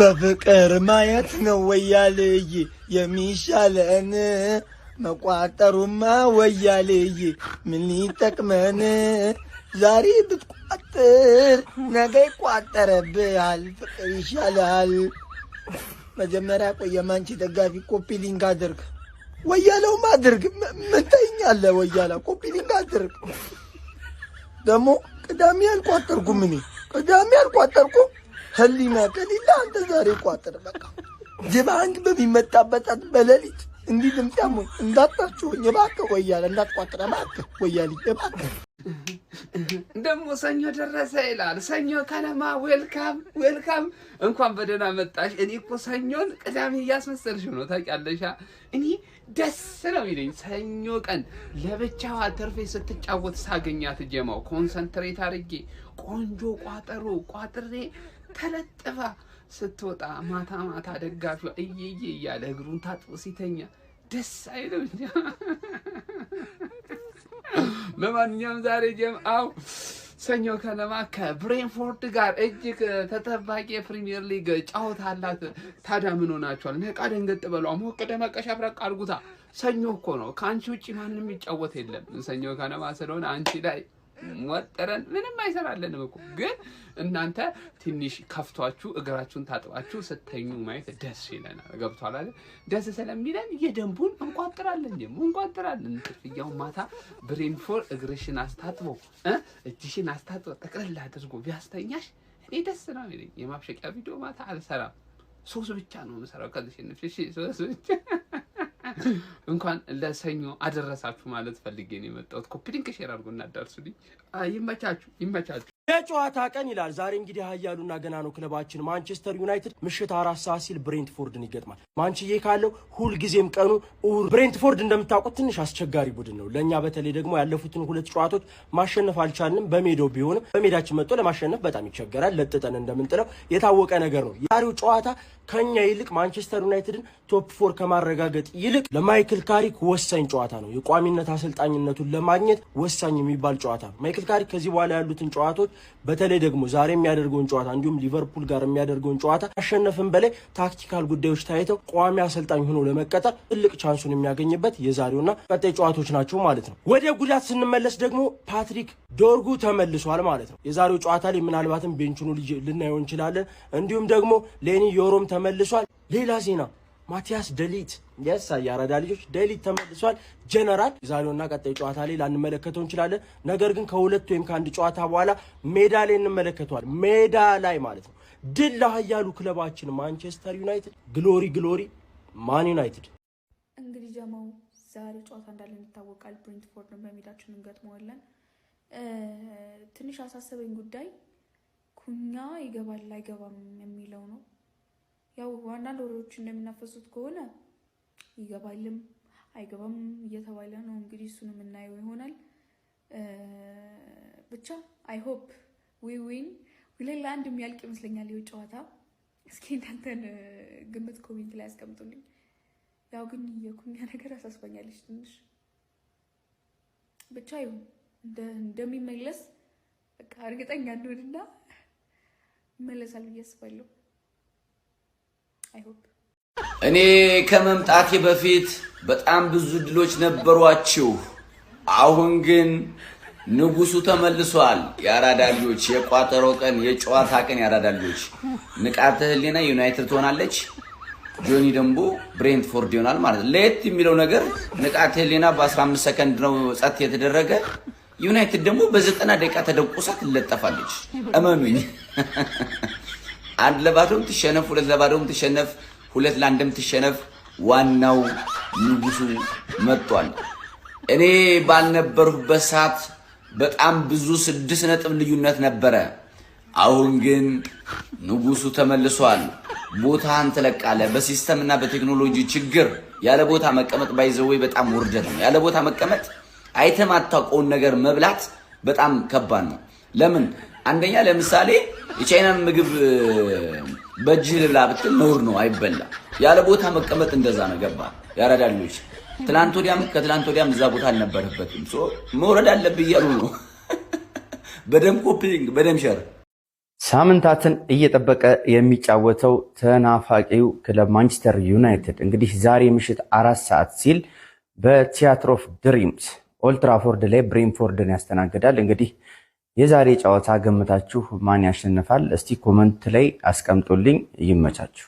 በፍቅር ማየት ነው ወያልይ የሚሻለን መቋጠሩማ ወያልይ ምን ይጠቅመን ዛሬ ብትቋጥር ነገ ይቋጠረብሃል ፍቅር ይሻላል መጀመሪያ ቆየማንቺ ደጋፊ ኮፒ ሊንክ አድርግ ወያለው ማድርግ ምን ታይኛለህ ወያላ ኮፒ ሊንክ አድርግ ደሞ ቅዳሜ አልቋጠርኩም እኔ ቅዳሜ አልቋጠርኩም ህሊና ከሌላ አንተ ዛሬ ቋጥር በቃ ጅባንክ በሚመጣበት በሌሊት እንዲህ ድምጣሙ እንዳጣችሁ እባክህ ወያላ እንዳትቋጥር እባክህ ወያሊ እባክህ ደሞ ሰኞ ደረሰ ይላል ሰኞ ከነማ ዌልካም እንኳን በደህና መጣሽ እኔ እኮ ሰኞን ቅዳሜ ያስመሰልሽ ነው ታውቂያለሽ እኔ ደስ ነው ይለኝ ሰኞ ቀን ለብቻዋ ተርፌ ስትጫወት ሳገኛት ጀማው ኮንሰንትሬት አድርጌ ቆንጆ ቋጥሬ ተለጥፋ ስትወጣ ማታ ደጋፊው እየየ እያለ እግሩን ታጥቦ ሲተኛ ደስ አይልም ለማንኛውም ዛሬ ጀምአው ሰኞ ከነማ ከብሬንፎርድ ጋር እጅግ ተጠባቂ የፕሪሚየር ሊግ ጨዋታ አላት ታዲያ ምን ሆናችኋል ነቃ ደንገጥ በሉ ሞቅ ደመቅ ሸብረቅ አድርጉታ ሰኞ እኮ ነው ካንቺ ውጪ ማንንም ይጫወት የለም ሰኞ ከነማ ስለሆነ አንቺ ላይ ወጠረን ምንም አይሰራልንም እኮ ግን እናንተ ትንሽ ከፍቷችሁ እግራችሁን ታጥባችሁ ስተኙ ማየት ደስ ይለናል ገብቷል አይደል ደስ ስለሚለን የደንቡን እንቋጥራለን ጥፍያው ማታ ብሬንፎርድ እግርሽን አስታጥቦ እጅሽን አስታጥቦ ጠቅለል አድርጎ ቢያስተኛሽ እኔ ደስ ነው የሚለኝ የማብሸቂያ ቪዲዮ ማታ አልሰራም ሶስት ብቻ ነው የምሰራው ከዚህ እሺ ሶስት ብቻ እንኳን ለሰኞ አደረሳችሁ ማለት ፈልጌ ነው የመጣሁት ኮፒ ሊንክ ሼር አድርጉና አዳርሱልኝ ይመቻችሁ የጨዋታ ቀን ይላል ዛሬ እንግዲህ ኃያሉና ገና ነው ክለባችን ማንቸስተር ዩናይትድ ምሽት 4 ሰዓት ሲል ብሬንትፎርድን ይገጥማል ማንቺዬ ካለው ሁሉ ጊዜም ቀኑ ብሬንትፎርድ እንደምታውቁት ትንሽ አስቸጋሪ ቡድን ነው ለኛ በተለይ ደግሞ ያለፉትን ሁለት ጨዋታዎች ማሸነፍ አልቻልንም በሜዳው ቢሆንም በሜዳችን መጥቶ ለማሸነፍ በጣም ይቸገራል ለጥጠን እንደምንጥለው የታወቀ ነገር ነው የዛሬው ጨዋታ ከኛ ይልቅ ማንቸስተር ዩናይትድን ቶፕ 4 ከማረጋገጥ ይልቅ ለማይክል ካሪክ ወሳኝ ጨዋታ ነው የቋሚነት አሰልጣኝነቱን ለማግኘት ወሳኝ የሚባል ጨዋታ ነው ማይክል ካሪክ ከዚህ በኋላ ያሉትን ጨዋታዎች በተለይ ደግሞ ዛሬ የሚያደርገውን ጨዋታ እንዲሁም ሊቨርፑል ጋር የሚያደርገውን ጨዋታ አሸነፍን በላይ ታክቲካል ጉዳዮች ታይተው ቋሚ አሰልጣኝ ሆኖ ለመቀጠር ትልቅ ቻንሱን የሚያገኝበት የዛሬውና ቀጣይ ጨዋታዎች ናቸው ማለት ነው ወደ ጉዳት ስንመለስ ደግሞ ፓትሪክ ዶርጉ ተመልሷል ማለት ነው የዛሬው ጨዋታ ላይ ምናልባትም ቤንቹን ልናየው እንችላለን እንዲሁም ደግሞ ሌኒ ዮሮም ተመልሷል ሌላ ዜና ማቲያስ ደሊት ያራዳ ልጆች ደሊት ተመልሷል ጀነራል ዛሬውና ቀጣይ ጨዋታ ላይ ላንመለከተው እንችላለን ነገር ግን ከሁለት ወይም ከአንድ ጨዋታ በኋላ ሜዳ ላይ እንመለከተዋል ሜዳ ላይ ማለት ነው ድል ለኃያሉ ክለባችን ማንቸስተር ዩናይትድ ግሎሪ ማን ዩናይትድ እንግዲህ ጀማው ዛሬ ጨዋታ እንዳለ ይታወቃል ብሬንትፎርድ በሜዳችን እንገጥመዋለን ትንሽ አሳሰበኝ ጉዳይ ኩኛ ይገባል አይገባም የሚለው ነው ያው አንዳንድ ወሬዎች እንደሚናፈሱት ከሆነ ይገባልም አይገባም እየተባለ ነው እንግዲህ እሱንም እናየው ይሆናል ብቻ አይ ሆፕ ዊ ዊን ሁሌላ አንድ የሚያልቅ ይመስለኛል ይው ጨዋታ እስኪ እናንተን ግምት ኮሜንት ላይ አስቀምጡልኝ ያው ግን የኩኛ ነገር አሳስበኛለች ትንሽ ብቻ ይሁን እንደሚመለስ በቃ እርግጠኛ እንደሆነና ይመለሳል ብዬ አስባለሁ እኔ ከመምጣቴ በፊት በጣም ብዙ ድሎች ነበሯችሁ አሁን ግን ንጉሱ ተመልሷል ያራዳ ልጆች የቋጠሮ ቀን የጨዋታ ቀን ያራዳ ልጆች ንቃተ ህሊና ዩናይትድ ትሆናለች ጆኒ ደምቦ ብሬንትፎርድ ይሆናል ማለት ለየት የሚለው ነገር ንቃተ ህሊና በ15 ሰከንድ ነው ጸጥ የተደረገ ዩናይትድ ደግሞ በ90 ደቂቃ ተደቁሳ ትለጠፋለች እመኑኝ አንድ ለባዶም ትሸነፍ ሁለት ለባዶም ትሸነፍ ሁለት ለአንድም ትሸነፍ ዋናው ንጉሱ መጥቷል እኔ ባልነበርኩበት ሰዓት በጣም ብዙ 6 ነጥብ ልዩነት ነበረ አሁን ግን ንጉሱ ተመልሷል ቦታን ተለቃለ በሲስተምና በቴክኖሎጂ ችግር ያለ ቦታ መቀመጥ ባይዘው በጣም ውርደት ነው ያለ ቦታ መቀመጥ አይተማታቆን ነገር መብላት በጣም ከባድ ነው ለምን አንደኛ ለምሳሌ የቻይናን ምግብ በጅል ላብጥል ነውር ነው አይበላ ያለ ቦታ መቀመጥ እንደዛ ነው ገባ ያራዳልሎች ትላንት ወዲያም እዛ ቦታ አልነበረበትም ሶ መውረድ አለብኝ ያሉ ነው በደም ኮፒንግ በደም ሸር ሳምንታትን እየጠበቀ የሚጫወተው ተናፋቂው ክለብ ማንቸስተር ዩናይትድ እንግዲህ ዛሬ ምሽት 4 ሰዓት ሲል በቲያትር ኦፍ ድሪምስ ኦልድ ትራፎርድ ላይ ብሬንትፎርድን ያስተናግዳል። እንግዲህ የዛሬ ጨዋታ ገምታችሁ ማን ያሸንፋል? እስቲ ኮመንት ላይ አስቀምጡልኝ። ይመቻችሁ።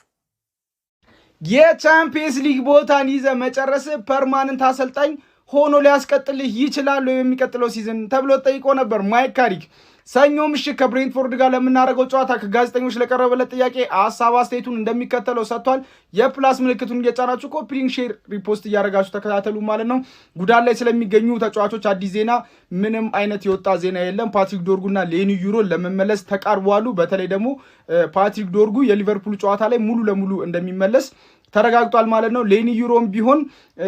የቻምፒየንስ ሊግ ቦታን ይዘ መጨረስ ፐርማነንት አሰልጣኝ ሆኖ ሊያስቀጥልህ ይችላል የሚቀጥለው ሲዝን ተብሎ ጠይቆ ነበር ማይክ ካሪክ። ሰኞ ምሽት ከብሬንትፎርድ ጋር ለምናደርገው ጨዋታ ከጋዜጠኞች ለቀረበለት ጥያቄ ሀሳብ አስተያየቱን እንደሚከተለው ሰጥቷል። የፕላስ ምልክቱን እየጫናችሁ ኮፒ ሊንክ፣ ሼር፣ ሪፖስት እያደረጋችሁ ተከታተሉ ማለት ነው። ጉዳት ላይ ስለሚገኙ ተጫዋቾች አዲስ ዜና ምንም አይነት የወጣ ዜና የለም። ፓትሪክ ዶርጉና ሌኒ ዩሮ ለመመለስ ተቃርበዋል። በተለይ ደግሞ ፓትሪክ ዶርጉ የሊቨርፑል ጨዋታ ላይ ሙሉ ለሙሉ እንደሚመለስ ተረጋግጧል ማለት ነው። ሌኒ ዩሮም ቢሆን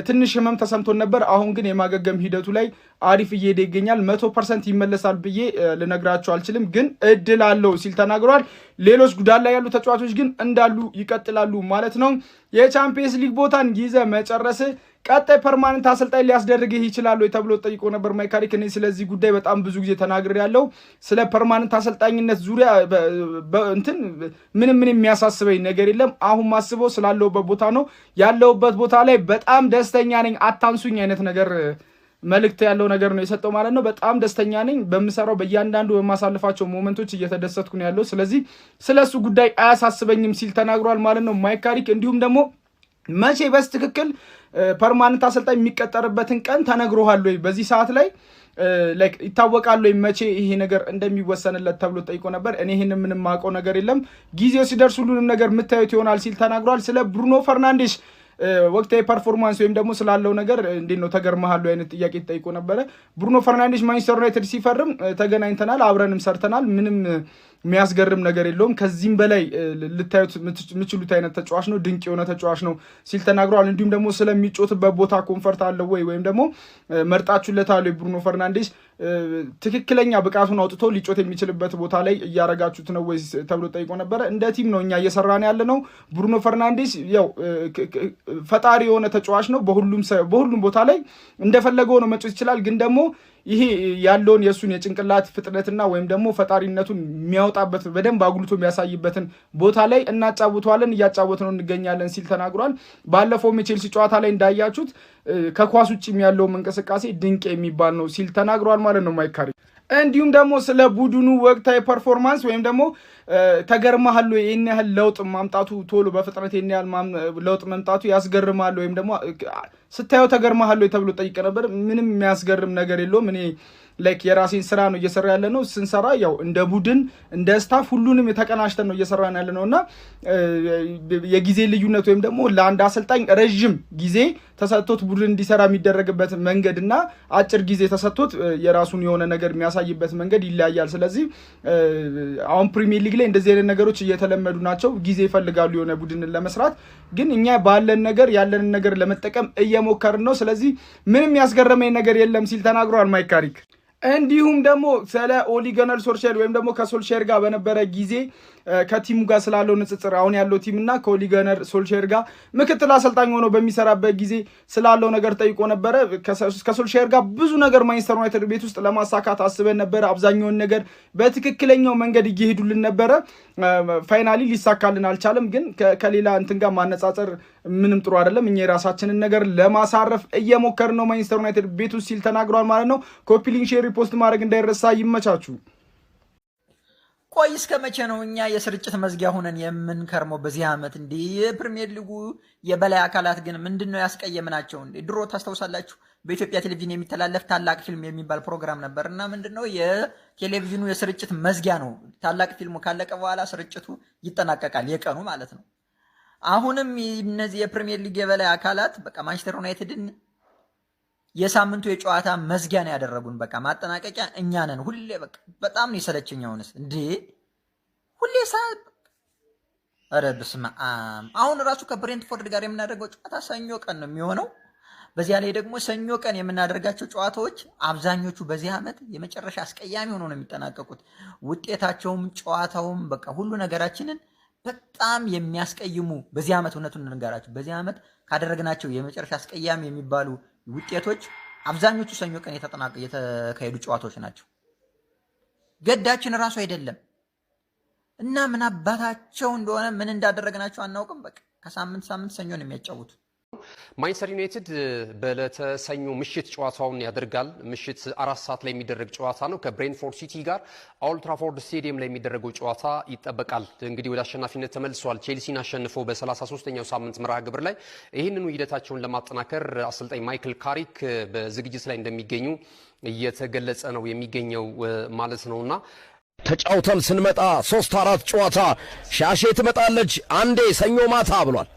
ትንሽ ህመም ተሰምቶን ነበር። አሁን ግን የማገገም ሂደቱ ላይ አሪፍ እየሄደ ይገኛል። 100% ይመለሳል ብዬ ልነግራቸው አልችልም፣ ግን እድል አለው ሲል ተናግሯል። ሌሎች ጉዳት ላይ ያሉ ተጫዋቾች ግን እንዳሉ ይቀጥላሉ ማለት ነው። የቻምፒየንስ ሊግ ቦታን ይዘ መጨረስ ቀጣይ ፐርማነንት አሰልጣኝ ሊያስደርግህ ይችላል ወይ ተብሎ ጠይቆ ነበር ማይክ ካሪክ። እኔ ስለዚህ ጉዳይ በጣም ብዙ ጊዜ ተናግሬያለሁ። ስለ ፐርማነንት አሰልጣኝነት ዙሪያ ምንም የሚያሳስበኝ ነገር የለም። አሁን ማስበው ስላለውበት ቦታ ነው። ያለውበት ቦታ ላይ በጣም ደስተኛ ነኝ፣ አታንሱኝ አይነት ነገር መልእክት ያለው ነገር ነው የሰጠው ማለት ነው። በጣም ደስተኛ ነኝ፣ በምሰራው በእያንዳንዱ በማሳልፋቸው ሞመንቶች እየተደሰትኩ ነው ያለው። ስለዚህ ስለሱ ጉዳይ አያሳስበኝም ሲል ተናግሯል ማለት ነው ማይክ ካሪክ። እንዲሁም ደግሞ መቼ በስትክክል ፐርማነንት አሰልጣኝ የሚቀጠርበትን ቀን ተነግሮሃል ወይ በዚህ ሰዓት ላይ ይታወቃል ወይ መቼ ይሄ ነገር እንደሚወሰንለት ተብሎ ጠይቆ ነበር። እኔ ይሄን ምንም ማውቀው ነገር የለም፣ ጊዜው ሲደርስ ሁሉንም ነገር የምታዩት ይሆናል ሲል ተናግሯል። ስለ ብሩኖ ፈርናንዴስ ወቅታዊ ፐርፎርማንስ ወይም ደግሞ ስላለው ነገር እንዴት ነው ተገርመሃል አይነት ጥያቄ ተጠይቆ ነበረ። ብሩኖ ፈርናንዴስ ማንቸስተር ዩናይትድ ሲፈርም ተገናኝተናል፣ አብረንም ሰርተናል። ምንም የሚያስገርም ነገር የለውም። ከዚህም በላይ ልታዩት የምችሉት አይነት ተጫዋች ነው፣ ድንቅ የሆነ ተጫዋች ነው ሲል ተናግሯል። እንዲሁም ደግሞ ስለሚጮትበት ቦታ ኮንፈርት አለው ወይ ወይም ደግሞ መርጣችሁለታል ብሩኖ ፈርናንዴስ ትክክለኛ ብቃቱን አውጥቶ ሊጮት የሚችልበት ቦታ ላይ እያረጋችሁት ነው ወይ ተብሎ ጠይቆ ነበረ። እንደ ቲም ነው እኛ እየሰራን ያለ ነው። ብሩኖ ፈርናንዴስ ያው ፈጣሪ የሆነ ተጫዋች ነው። በሁሉም ቦታ ላይ እንደፈለገው ነው መጮት ይችላል። ግን ደግሞ ይሄ ያለውን የእሱን የጭንቅላት ፍጥነትና ወይም ደግሞ ፈጣሪነቱን የሚያወጣበት በደንብ አጉልቶ የሚያሳይበትን ቦታ ላይ እናጫውተዋለን፣ እያጫወት ነው እንገኛለን ሲል ተናግሯል። ባለፈው የቼልሲ ጨዋታ ላይ እንዳያችሁት ከኳስ ውጭም ያለውም እንቅስቃሴ ድንቅ የሚባል ነው ሲል ተናግሯል ማለት ነው ማይክ ካሪክ። እንዲሁም ደግሞ ስለ ቡድኑ ወቅታዊ ፐርፎርማንስ ወይም ደግሞ ተገርመሃል ወይ ይህን ያህል ለውጥ ማምጣቱ ቶሎ በፍጥነት ይህን ያህል ለውጥ መምጣቱ ያስገርማል ወይም ደግሞ ስታየው ተገርመሃል ወይ ተብሎ ጠይቀ ነበር። ምንም የሚያስገርም ነገር የለውም። እኔ የራሴን ስራ ነው እየሰራ ያለ ነው። ስንሰራ ያው እንደ ቡድን እንደ ስታፍ ሁሉንም የተቀናሽተን ነው እየሰራን ያለ ነው እና የጊዜ ልዩነት ወይም ደግሞ ለአንድ አሰልጣኝ ረዥም ጊዜ ተሰጥቶት ቡድን እንዲሰራ የሚደረግበት መንገድ እና አጭር ጊዜ ተሰጥቶት የራሱን የሆነ ነገር የሚያሳይበት መንገድ ይለያያል። ስለዚህ አሁን ፕሪሚየር ሊግ ላይ እንደዚህ አይነት ነገሮች እየተለመዱ ናቸው። ጊዜ ይፈልጋሉ የሆነ ቡድንን ለመስራት፣ ግን እኛ ባለን ነገር ያለንን ነገር ለመጠቀም እየሞከርን ነው። ስለዚህ ምንም ያስገረመኝ ነገር የለም ሲል ተናግሯል ማይክ ካሪክ። እንዲሁም ደግሞ ስለ ኦሊ ገነር ሶልሼር ወይም ደግሞ ከሶልሼር ጋር በነበረ ጊዜ ከቲሙ ጋር ስላለው ንጽጽር አሁን ያለው ቲም እና ከኦሊ ገነር ሶልሼር ጋር ምክትል አሰልጣኝ ሆኖ በሚሰራበት ጊዜ ስላለው ነገር ጠይቆ ነበረ። ከሶልሼር ጋር ብዙ ነገር ማንቸስተር ዩናይትድ ቤት ውስጥ ለማሳካት አስበን ነበረ። አብዛኛውን ነገር በትክክለኛው መንገድ እየሄዱልን ነበረ። ፋይናሊ ሊሳካልን አልቻለም። ግን ከሌላ እንትን ጋር ማነጻጸር ምንም ጥሩ አይደለም። እኛ የራሳችንን ነገር ለማሳረፍ እየሞከርን ነው ማንቸስተር ዩናይትድ ቤት ውስጥ ሲል ተናግሯል ማለት ነው። ኮፒ ሊንክ፣ ሼር፣ ሪፖስት ማድረግ እንዳይረሳ። ይመቻችሁ። ቆይ እስከ መቼ ነው እኛ የስርጭት መዝጊያ ሆነን የምንከርመው በዚህ ዓመት? እንዲህ የፕሪሚየር ሊጉ የበላይ አካላት ግን ምንድነው ያስቀየምናቸው? እንዴ ድሮ ታስታውሳላችሁ በኢትዮጵያ ቴሌቪዥን የሚተላለፍ ታላቅ ፊልም የሚባል ፕሮግራም ነበር እና ምንድነው የቴሌቪዥኑ የስርጭት መዝጊያ ነው። ታላቅ ፊልሙ ካለቀ በኋላ ስርጭቱ ይጠናቀቃል፣ የቀኑ ማለት ነው። አሁንም እነዚህ የፕሪሚየር ሊግ የበላይ አካላት በቃ ማንቸስተር ዩናይትድን የሳምንቱ የጨዋታ መዝጊያ ነው ያደረጉን። በቃ ማጠናቀቂያ እኛ ነን። ሁሌ በቃ በጣም ነው የሰለቸኝ። አሁንስ እንዴ ሁሌ ኧረ በስመ አብ። አሁን ራሱ ከብሬንትፎርድ ጋር የምናደርገው ጨዋታ ሰኞ ቀን ነው የሚሆነው። በዚያ ላይ ደግሞ ሰኞ ቀን የምናደርጋቸው ጨዋታዎች አብዛኞቹ በዚህ ዓመት የመጨረሻ አስቀያሚ ሆነው ነው የሚጠናቀቁት። ውጤታቸውም ጨዋታውም በቃ ሁሉ ነገራችንን በጣም የሚያስቀይሙ በዚህ ዓመት እውነቱን እንነጋራችሁ፣ በዚህ ዓመት ካደረግናቸው የመጨረሻ አስቀያሚ የሚባሉ ውጤቶች አብዛኞቹ ሰኞ ቀን የተካሄዱ ጨዋታዎች ናቸው። ገዳችን ራሱ አይደለም እና ምን አባታቸው እንደሆነ ምን እንዳደረግናቸው አናውቅም። በቃ ከሳምንት ሳምንት ሰኞ ነው የሚያጫውቱ። ማንቸስተር ዩናይትድ በዕለተ ሰኞ ምሽት ጨዋታውን ያደርጋል። ምሽት 4 ሰዓት ላይ የሚደረግ ጨዋታ ነው ከብሬንትፎርድ ሲቲ ጋር ኦልድ ትራፎርድ ስቴዲየም ላይ የሚደረገው ጨዋታ ይጠበቃል። እንግዲህ ወደ አሸናፊነት ተመልሷል። ቼልሲን አሸንፎ በ33ኛው ሳምንት መርሃ ግብር ላይ ይህንኑ ሂደታቸውን ለማጠናከር አሰልጣኝ ማይክል ካሪክ በዝግጅት ላይ እንደሚገኙ እየተገለጸ ነው የሚገኘው ማለት ነውና ተጫውተን ስንመጣ 3-4 ጨዋታ ሻሼ ትመጣለች አንዴ ሰኞ ማታ ብሏል።